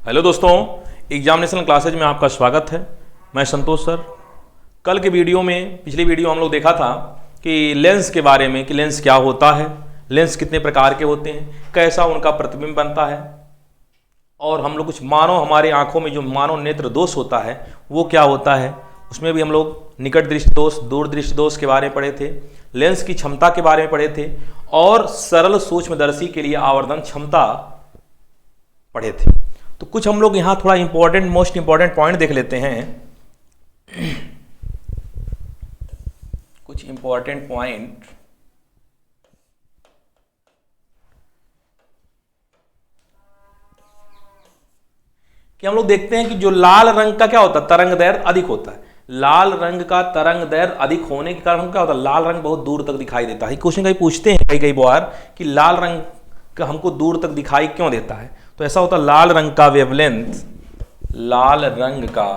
Hello दोस्तों, examination classes में आपका स्वागत है। मैं संतोष सर। कल के वीडियो में, पिछली वीडियो हम लोग देखा था कि लेंस के बारे में, कि लेंस क्या होता है, लेंस कितने प्रकार के होते हैं, कैसा उनका प्रतिबिंब बनता है, और हम लोग कुछ मानव, हमारे आंखों में जो मानव नेत्र दोष होता है वो क्या होता है, उसमें भी हम लोग निकट दृष्टि दोष, दूर दृष्टि दोष के बारे में पढ़े थे, लेंस की क्षमता के बारे में पढ़े थे, और सरल सूक्ष्मदर्शी के लिए आवर्धन क्षमता पढ़े थे। तो कुछ हम लोग यहाँ थोड़ा इंपॉर्टेंट, मोस्ट इंपॉर्टेंट पॉइंट देख लेते हैं। कुछ इंपॉर्टेंट पॉइंट कि हम लोग देखते हैं कि जो लाल रंग का क्या होता है, तरंग दैर्ध्य अधिक होता है। लाल रंग का तरंग दैर्ध्य अधिक होने के कारण क्या होता है, लाल रंग बहुत दूर तक दिखाई देता है। क्वेश्चन कहीं पूछते हैं कई बार कि लाल रंग का हमको दूर तक दिखाई क्यों देता है, तो ऐसा होता है लाल रंग का वेवलेंथ, लाल रंग का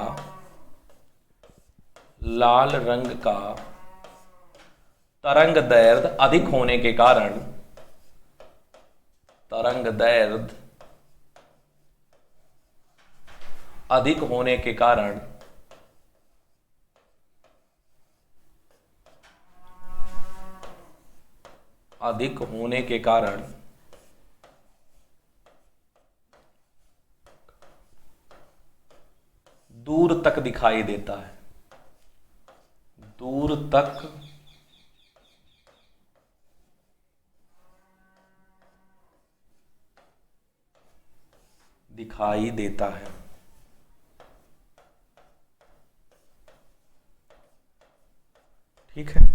तरंग दैर्ध्य अधिक होने के कारण, तरंग दैर्ध्य अधिक होने के कारण दूर तक दिखाई देता है, दूर तक दिखाई देता है। ठीक है,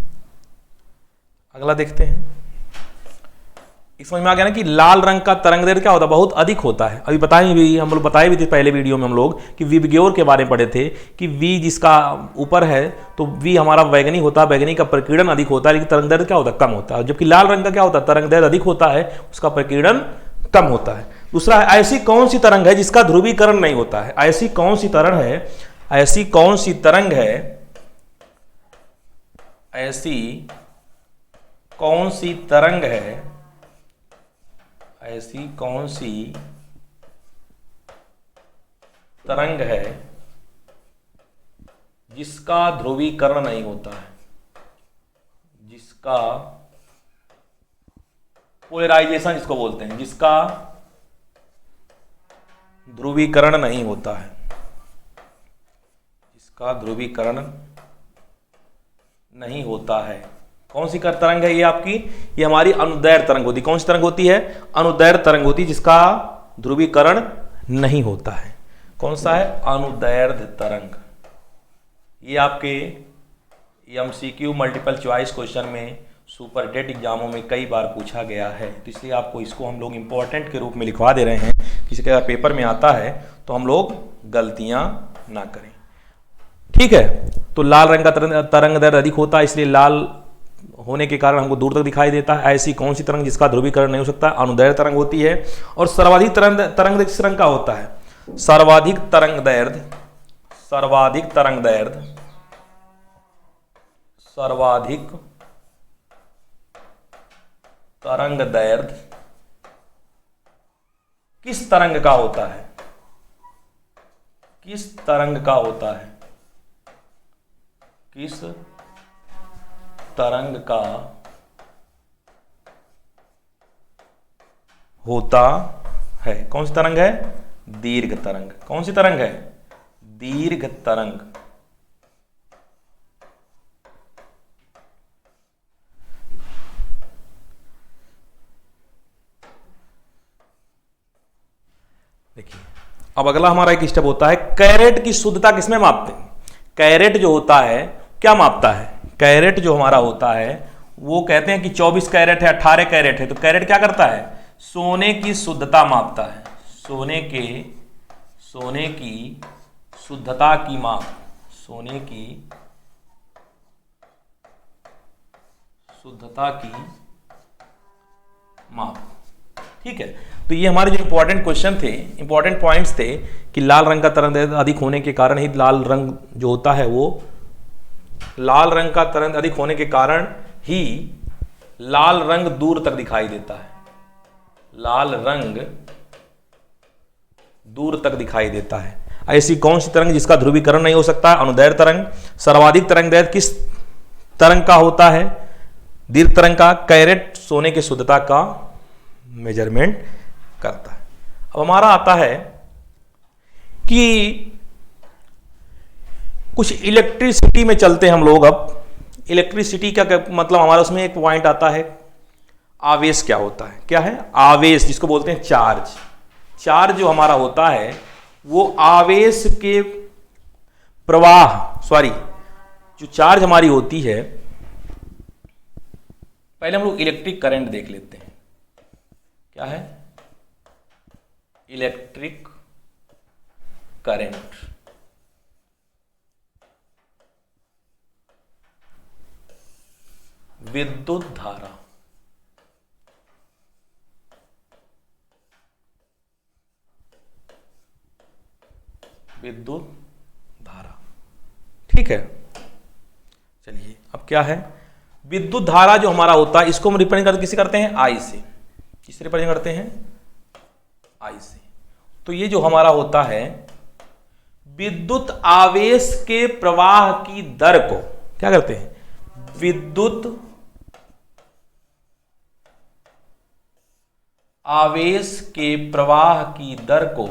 अगला देखते हैं। इस समझ में आ गया ना कि लाल रंग का तरंग दैर्ध्य क्या होता है, बहुत अधिक होता है। अभी बताए भी, हम लोग बताए भी थे पहले वीडियो में हम लोग कि विबग्योर के बारे में पढ़े थे कि वी जिसका ऊपर है तो वी हमारा वैगनी होता है, वैगनी का प्रकीर्णन अधिक होता है, लेकिन तरंग दैर्ध्य क्या होता है, कम होता है। जबकि लाल रंग का क्या होता है, तरंग दैर्ध्य अधिक होता है, उसका प्रकीर्णन कम होता है। दूसरा है, ऐसी कौन सी तरंग है जिसका ध्रुवीकरण नहीं होता है। ऐसी कौन सी तरंग है, ऐसी कौन सी तरंग है, ऐसी कौन सी तरंग है, ऐसी कौन सी तरंग है जिसका ध्रुवीकरण नहीं होता है, जिसका पोलराइजेशन जिसको बोलते हैं, जिसका ध्रुवीकरण नहीं होता है, जिसका ध्रुवीकरण नहीं होता है। कौन सी तरंग है ये आपकी, ये हमारी अनुदैर्ध्य तरंग होती है। कौन सी तरंग होती है, अनुदैर्ध्य तरंग होती है, जिसका ध्रुवीकरण नहीं होता है। कौन सा है, अनुदैर्ध्य तरंग। ये आपके एमसीक्यू मल्टीपल चॉइस क्वेश्चन में, सुपर टेट एग्जामों में कई बार पूछा गया है, तो इसलिए आपको इसको हम लोग इंपॉर्टेंट के रूप में लिखवा दे रहे हैं। किसी का पेपर में आता है तो हम लोग गलतियां ना करें। ठीक है, तो लाल रंग का तरंग दैर्ध्य अधिक होता है, इसलिए लाल होने के कारण हमको दूर तक दिखाई देता है। ऐसी कौन सी तरंग जिसका ध्रुवीकरण नहीं हो सकता, अनुदैर्ध्य तरंग होती है। और सर्वाधिक तरंग किस रंग का होता है, सर्वाधिक तरंग दैर्ध्य, सर्वाधिक तरंग दैर्ध्य, सर्वाधिक तरंग दैर्ध्य किस तरंग का होता है, किस तरंग का होता है, किस तरंग का होता है। कौन सी तरंग है, दीर्घ तरंग। कौन सी तरंग है, दीर्घ तरंग। देखिए, अब अगला हमारा एक स्टेप होता है, कैरेट की शुद्धता किसमें मापते हैं। कैरेट जो होता है क्या मापता है, कैरेट जो हमारा होता है वो कहते हैं कि 24 कैरेट है, 18 कैरेट है, तो कैरेट क्या करता है, सोने की शुद्धता मापता है, सोने की शुद्धता की माप, सोने की शुद्धता की माप। ठीक है, तो ये हमारे जो इंपॉर्टेंट क्वेश्चन थे, इंपॉर्टेंट पॉइंट्स थे कि लाल रंग का तरंग दैर्ध्य अधिक होने के कारण ही लाल रंग जो होता है वो, लाल रंग का तरंग अधिक होने के कारण ही लाल रंग दूर तक दिखाई देता है, लाल रंग दूर तक दिखाई देता है। ऐसी कौन सी तरंग जिसका ध्रुवीकरण नहीं हो सकता? अनुदैर्ध्य तरंग। सर्वाधिक तरंग दैर्ध्य किस तरंग का होता है? दीर्घ तरंग का। कैरेट सोने की शुद्धता का मेजरमेंट करता है। अब हमारा आता है कि कुछ इलेक्ट्रिसिटी में चलते हैं हम लोग। अब इलेक्ट्रिसिटी का मतलब हमारा उसमें एक पॉइंट आता है, आवेश क्या होता है? क्या है? आवेश, जिसको बोलते हैं चार्ज। चार्ज जो हमारा होता है वो आवेश के प्रवाह, सॉरी, जो चार्ज हमारी होती है, पहले हम लोग इलेक्ट्रिक करंट देख लेते हैं। क्या है? Electric current. विद्युत धारा। विद्युत धारा, ठीक है। चलिए, अब क्या है? विद्युत धारा जो हमारा होता है इसको हम रिप्रेजेंट किसे करते हैं? आई से। किसे रिप्रेजेंट करते हैं? आई से। तो ये जो हमारा होता है विद्युत आवेश के प्रवाह की दर को क्या करते हैं? विद्युत आवेश के प्रवाह की दर को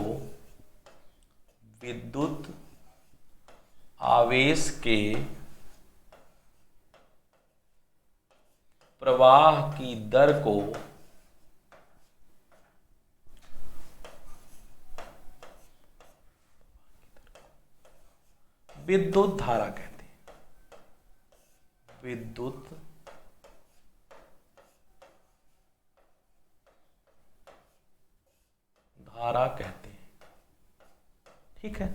विद्युत आवेश के प्रवाह की दर को विद्युत धारा कहते हैं। विद्युत धारा कहते हैं, ठीक है।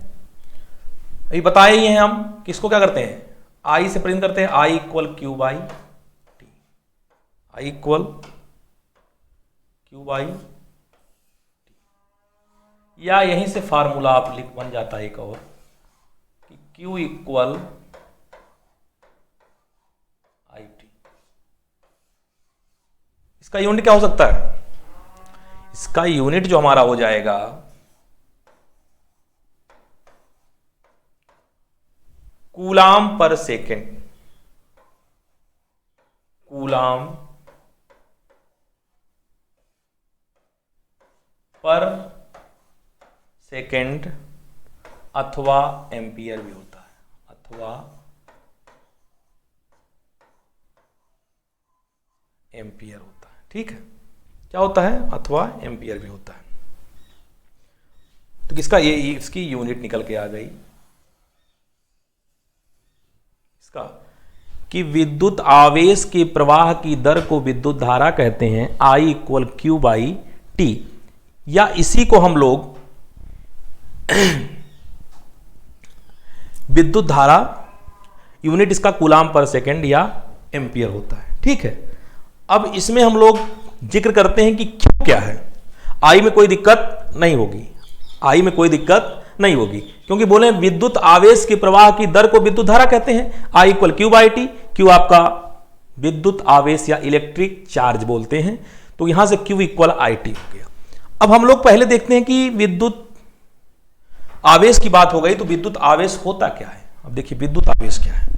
अभी बताए ही हैं हम किसको क्या करते हैं? आई से प्रेजेंट करते हैं। I equal Q by T. I equal Q by T, या यहीं से फार्मूला आप लिख बन जाता है एक और कि क्यू इक्वल आई टी। इसका यूनिट क्या हो सकता है? इसका यूनिट जो हमारा हो जाएगा कूलाम पर सेकेंड। कूलाम पर सेकेंड अथवा एम्पियर भी होता है, अथवा एम्पियर होता है, ठीक है। क्या होता है? अथवा एम्पियर भी होता है। तो किसका ये इसकी यूनिट निकल के आ गई इसका, कि विद्युत आवेश के प्रवाह की दर को विद्युत धारा कहते हैं। I equal Q by T, या इसी को हम लोग विद्युत धारा यूनिट इसका कूलाम पर सेकेंड या एम्पियर होता है, ठीक है। अब इसमें हम लोग जिक्र करते हैं कि क्यू क्या है। आई में कोई दिक्कत नहीं होगी, आई में कोई दिक्कत नहीं होगी, क्योंकि बोले विद्युत आवेश के प्रवाह की दर को विद्युत धारा कहते हैं। I equal Q by T, Q आपका विद्युत आवेश या इलेक्ट्रिक चार्ज बोलते हैं, तो यहां से क्यू इक्वल आई टी हो गया। अब हम लोग पहले देखते हैं कि विद्युत आवेश की बात हो गई, तो विद्युत आवेश होता क्या है? अब देखिए विद्युत आवेश क्या है।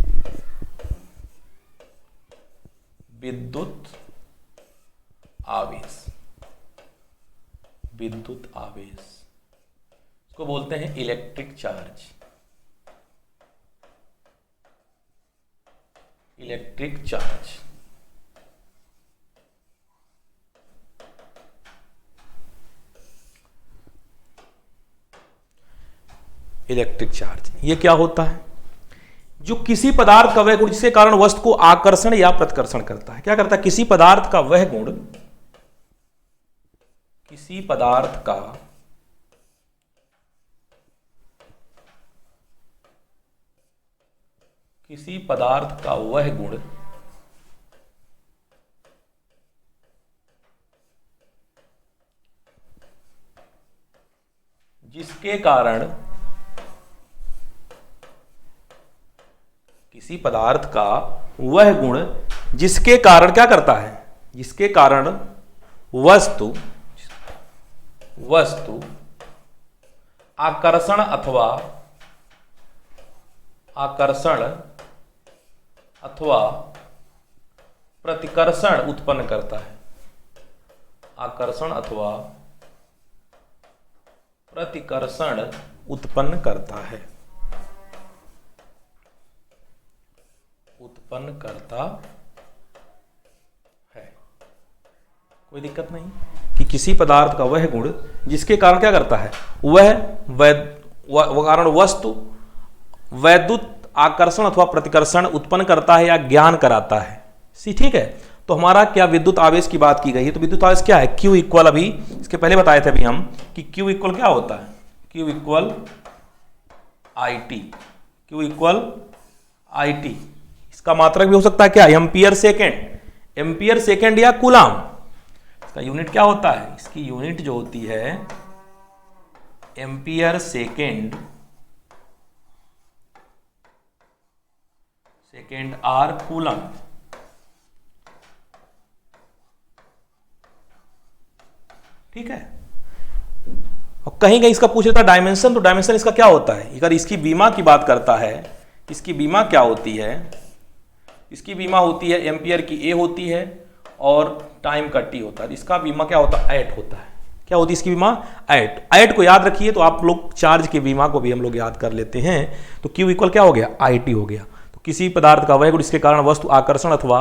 विद्युत आवेश, विद्युत आवेश इसको बोलते हैं electric charge. Electric charge, electric charge ये क्या होता है? जो किसी पदार्थ का वह गुण जिसके कारण वस्तु को आकर्षण या प्रतिकर्षण करता है। क्या करता है? किसी पदार्थ का वह गुण, किसी पदार्थ का किसी पदार्थ का वह गुण जिसके कारण, किसी पदार्थ का वह गुण जिसके कारण क्या करता है? जिसके कारण वस्तु आकर्षण अथवा प्रतिकर्षण उत्पन्न करता है। आकर्षण अथवा प्रतिकर्षण उत्पन्न करता है। कोई दिक्कत नहीं कि किसी पदार्थ का वह गुण जिसके कारण क्या करता है, वह कारण वस्तु वैद्युत आकर्षण अथवा प्रतिकर्षण उत्पन्न करता है या ज्ञान कराता है। ठीक है, तो हमारा क्या विद्युत आवेश की बात की गई है। तो विद्युत आवेश क्या है, Q इक्वल, अभी इसके पहले बताए थे अभी हम कि Q इक्वल क्या होता है, Q equal IT। Q equal IT, इसका मात्रक भी हो सकता है क्या, एम्पियर सेकेंड या कूलाम। इसका यूनिट क्या होता है, इसकी यूनिट जो होती है एम्पियर सेकेंड आर कूलम। ठीक है, और कहीं कहीं इसका पूछ लेता है डायमेंशन, तो डायमेंशन इसका क्या होता है, अगर इसकी बीमा की बात करता है, इसकी बीमा क्या होती है, इसकी बीमा होती है एम्पियर की ए होती है और टाइम का टी होता है। इसका बीमा क्या होता है, ऐट होता है। क्या होती है इसकी बीमा, ऐट को याद रखिए, तो आप लोग चार्ज की बीमा को भी हम लोग याद कर लेते हैं। तो Q इक्वल क्या हो गया, IT हो गया। तो किसी पदार्थ का वह गुण जिसके कारण वस्तु आकर्षण अथवा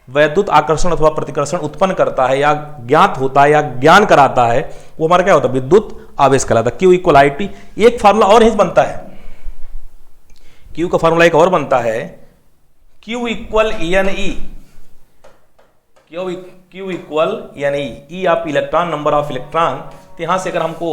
वैद्युत आकर्षण अथवा प्रतिकर्षण उत्पन्न करता है या ज्ञात होता है या ज्ञान कराता है, वो हमारा क्या होता है, विद्युत आवेश कहलाता है। Q equal IT। एक फार्मूला और ही बनता है, Q का फार्मूला एक और बनता है, Q equal NE। Q equal E आप इलेक्ट्रॉन, नंबर ऑफ इलेक्ट्रॉन। तो यहां से अगर हमको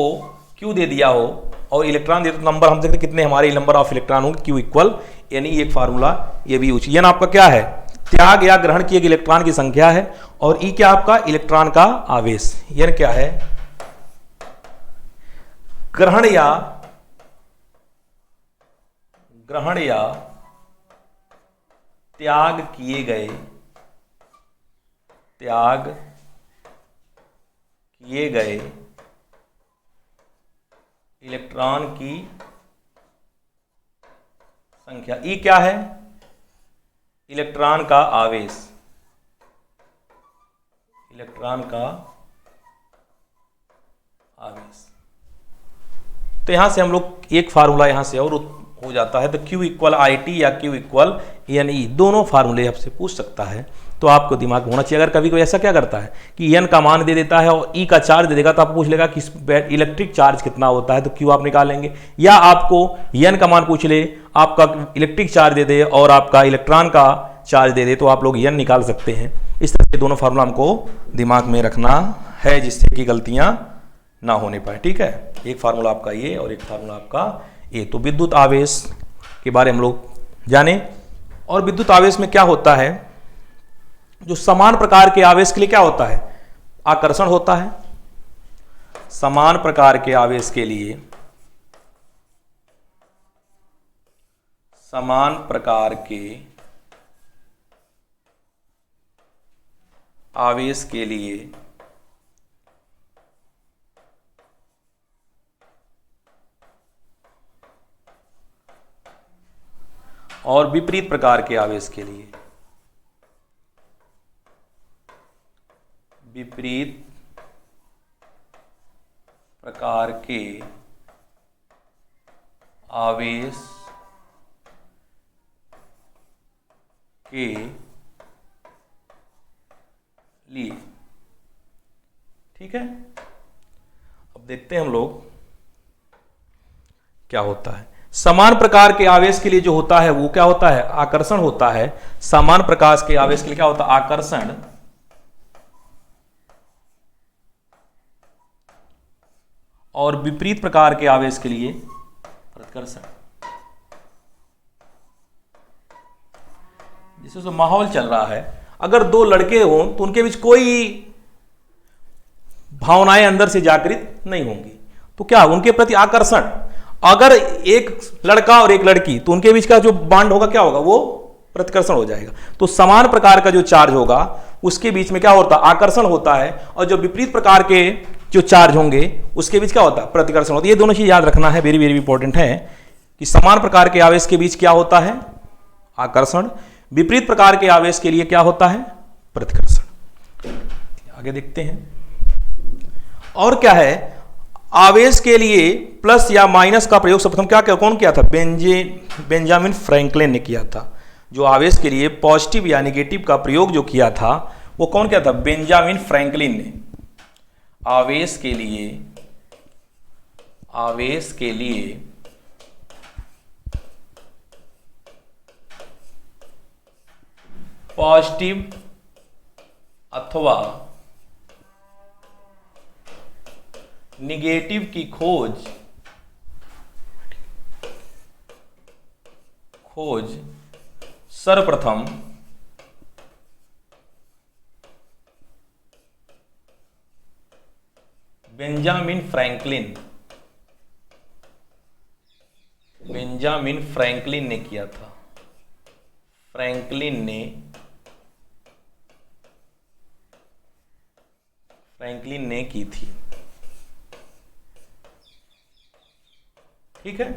Q दे दिया हो और इलेक्ट्रॉन दे तो नंबर हम देखते कितने हमारे नंबर ऑफ इलेक्ट्रॉन होंगे, Q इक्वल NE। एक फार्मूला ये भी यूज। N आपका क्या है, त्याग या ग्रहण किए गए इलेक्ट्रॉन की संख्या है, और E क्या आपका इलेक्ट्रॉन का आवेश। N क्या है, ग्रहण या त्याग किए गए इलेक्ट्रॉन की संख्या। E क्या है, इलेक्ट्रॉन का आवेश, तो यहां से हम लोग एक फार्मूला यहां से और हो जाता है। तो Q इक्वल IT या Q इक्वल NE, दोनों फार्मूले आपसे पूछ सकता है, तो आपको दिमाग में होना चाहिए। अगर कभी कोई ऐसा क्या करता है कि N का मान दे देता है और E का चार्ज दे देगा, तो आपको पूछ लेगा कि इलेक्ट्रिक चार्ज कितना होता है, तो Q आप निकालेंगे। या आपको N का मान पूछ ले, आपका इलेक्ट्रिक चार्ज दे दे और आपका इलेक्ट्रॉन का चार्ज दे दे, तो आप लोग N निकाल सकते हैं। इस तरह से दोनों फार्मूला हमको दिमाग में रखना है, जिससे कि गलतियां ना होने पाए। ठीक है, एक फार्मूला आपका ये और एक फार्मूला आपका ये। तो विद्युत आवेश के बारे हम लोग जाने, और विद्युत आवेश में क्या होता है, जो समान प्रकार के आवेश के लिए क्या होता है, आकर्षण होता है। समान प्रकार के आवेश के लिए, समान प्रकार के आवेश के लिए और विपरीत प्रकार के आवेश के लिए, विपरीत प्रकार के आवेश के लिए। ठीक है, अब देखते हैं हम लोग क्या होता है। समान प्रकार के आवेश के लिए जो होता है वो क्या होता है, आकर्षण होता है। समान प्रकार के आवेश के लिए क्या होता है, आकर्षण। और विपरीत प्रकार के आवेश के लिए प्रतिकर्षण। जैसे माहौल चल रहा है, अगर दो लड़के हों तो उनके बीच कोई भावनाएं अंदर से जागृत नहीं होंगी, तो क्या उनके प्रति आकर्षण। अगर एक लड़का और एक लड़की, तो उनके बीच का जो बॉन्ड होगा क्या होगा, वो प्रतिकर्षण हो जाएगा। तो समान प्रकार का जो चार्ज होगा उसके बीच में क्या होता है, आकर्षण होता है। और जो विपरीत प्रकार के जो चार्ज होंगे उसके बीच क्या होता है, प्रतिकर्षण होता है। ये दोनों चीज याद रखना है, वेरी वेरी इंपॉर्टेंट है कि समान प्रकार के आवेश के बीच क्या होता है, आकर्षण, विपरीत प्रकार के आवेश के लिए क्या होता है, प्रतिकर्षण। आगे देखते हैं और क्या है, आवेश के लिए प्लस या माइनस का प्रयोग सर्वप्रथम कौन किया था, बेंजामिन फ्रैंकलिन ने किया था। जो आवेश के लिए पॉजिटिव या नेगेटिव का प्रयोग जो किया था वो कौन किया था, बेंजामिन फ्रैंकलिन ने। आवेश के लिए पॉजिटिव अथवा निगेटिव की खोज सर्वप्रथम बेंजामिन फ्रैंकलिन ने किया था। फ्रैंकलिन ने की थी। ठीक है,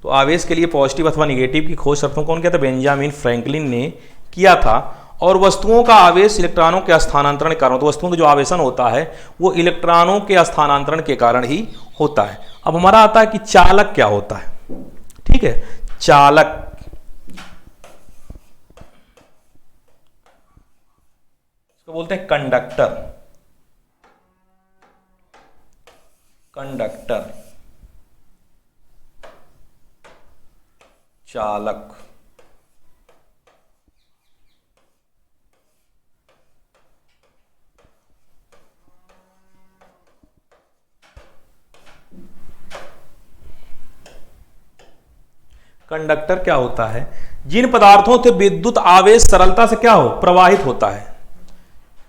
तो आवेश के लिए पॉजिटिव अथवा निगेटिव की खोज सर्वप्रथम कौन किया था, बेंजामिन फ्रैंकलिन ने किया था। और वस्तुओं का आवेश इलेक्ट्रॉनों के स्थानांतरण के कारण, तो वस्तुओं का जो आवेशन होता है वो इलेक्ट्रॉनों के स्थानांतरण के कारण ही होता है। अब हमारा आता है कि चालक क्या होता है। ठीक है, चालक इसको बोलते हैं कंडक्टर। चालक। कंडक्टर क्या होता है, जिन पदार्थों से विद्युत आवेश सरलता से क्या हो, प्रवाहित होता है।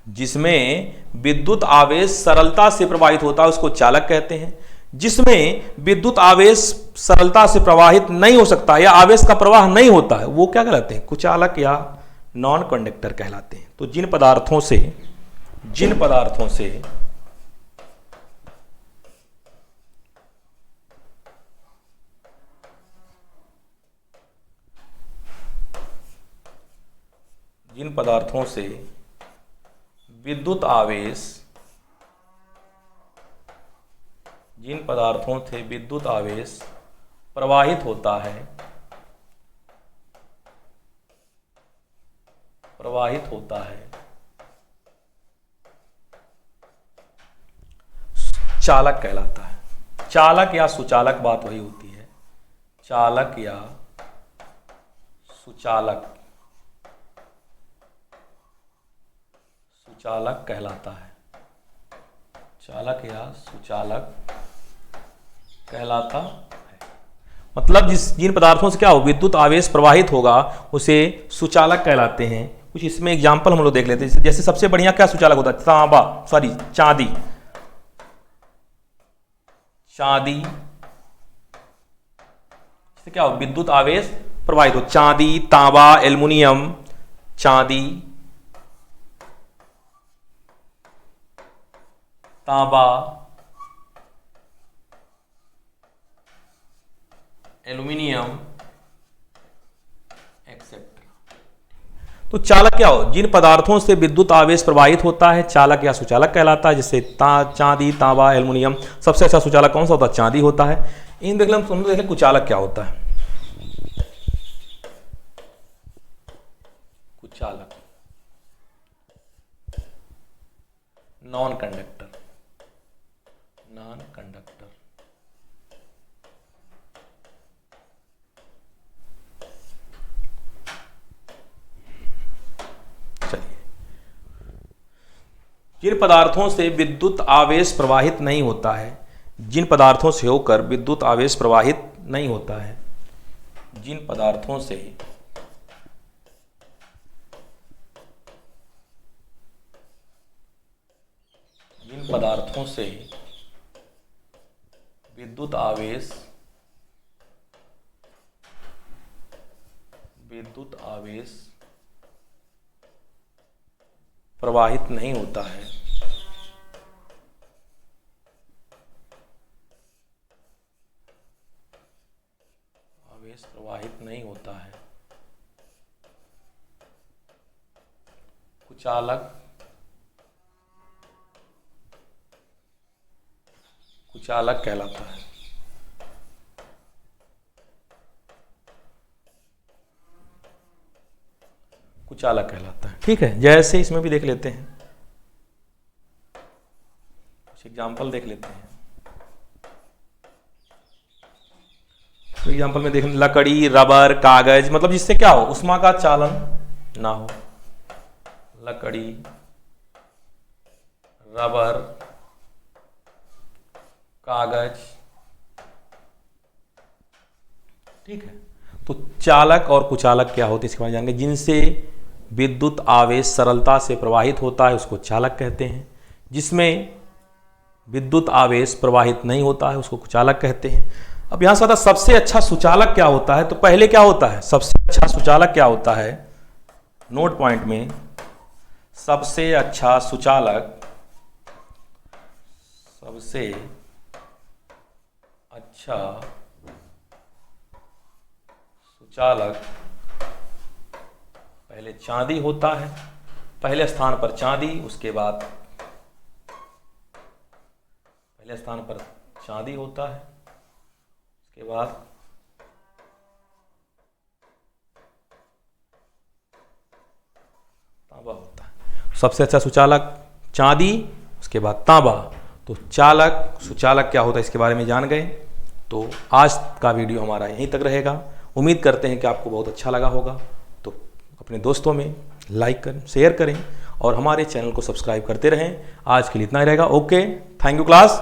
जिसमें विद्युत आवेश सरलता से प्रवाहित होता है उसको चालक कहते हैं। जिसमें विद्युत आवेश सरलता से प्रवाहित नहीं हो सकता या आवेश का प्रवाह नहीं होता है वो क्या कहलाते हैं, कुचालक या नॉन कंडक्टर कहलाते हैं। तो जिन पदार्थों से विद्युत आवेश प्रवाहित होता है चालक कहलाता है। चालक या सुचालक बात वही होती है, चालक या सुचालक कहलाता है। चालक या सुचालक कहलाता है। मतलब जिन पदार्थों से क्या हो, विद्युत आवेश प्रवाहित होगा उसे सुचालक कहलाते हैं। कुछ इसमें एग्जांपल हम लोग देख लेते हैं। जैसे सबसे बढ़िया क्या सुचालक होता है, चांदी इससे क्या हो, विद्युत आवेश प्रवाहित हो। चांदी, तांबा, एल्युमिनियम, चांदी, तांबा, एल्युमिनियम एक्सेट्रा। तो चालक क्या हो, जिन पदार्थों से विद्युत आवेश प्रवाहित होता है चालक या सुचालक कहलाता है। जैसे चांदी, तांबा, एल्युमिनियम। सबसे अच्छा सुचालक कौन सा होता है, चांदी होता है। इन देख लें कुचालक क्या होता है। कुचालक नॉन कंडक्टर जिन पदार्थों से विद्युत आवेश प्रवाहित नहीं होता है, जिन पदार्थों से होकर विद्युत आवेश प्रवाहित नहीं होता है, जिन पदार्थों से विद्युत आवेश प्रवाहित नहीं होता है आवेश प्रवाहित नहीं होता है, कुचालक कहलाता है। कुचालक कहलाता है। ठीक है, जैसे इसमें भी देख लेते हैं, कुछ एग्जाम्पल देख लेते हैं। तो एग्जाम्पल में देखें, लकड़ी, रबर, कागज, मतलब जिससे क्या हो, उष्मा का चालन ना हो। लकड़ी, रबर, कागज। ठीक है, तो चालक और कुचालक क्या होते हैं इसके बारे में जानेंगे। जिनसे विद्युत आवेश सरलता से प्रवाहित होता है उसको चालक कहते हैं, जिसमें विद्युत आवेश प्रवाहित नहीं होता है उसको कुचालक कहते हैं। अब यहां से आता सबसे अच्छा सुचालक क्या होता है, तो पहले क्या होता है, सबसे अच्छा सुचालक क्या होता है, नोट पॉइंट में, सबसे अच्छा सुचालक, सबसे अच्छा सुचालक पहले चांदी होता है, पहले स्थान पर चांदी, उसके बाद पहले स्थान पर चांदी होता है, उसके बाद तांबा होता है। सबसे अच्छा सुचालक चांदी, उसके बाद तांबा। तो चालक सुचालक क्या होता है इसके बारे में जान गए। तो आज का वीडियो हमारा यहीं तक रहेगा। उम्मीद करते हैं कि आपको बहुत अच्छा लगा होगा। तो अपने दोस्तों में लाइक करें, शेयर करें और हमारे चैनल को सब्सक्राइब करते रहें। आज के लिए इतना ही रहेगा। Okay, thank you class.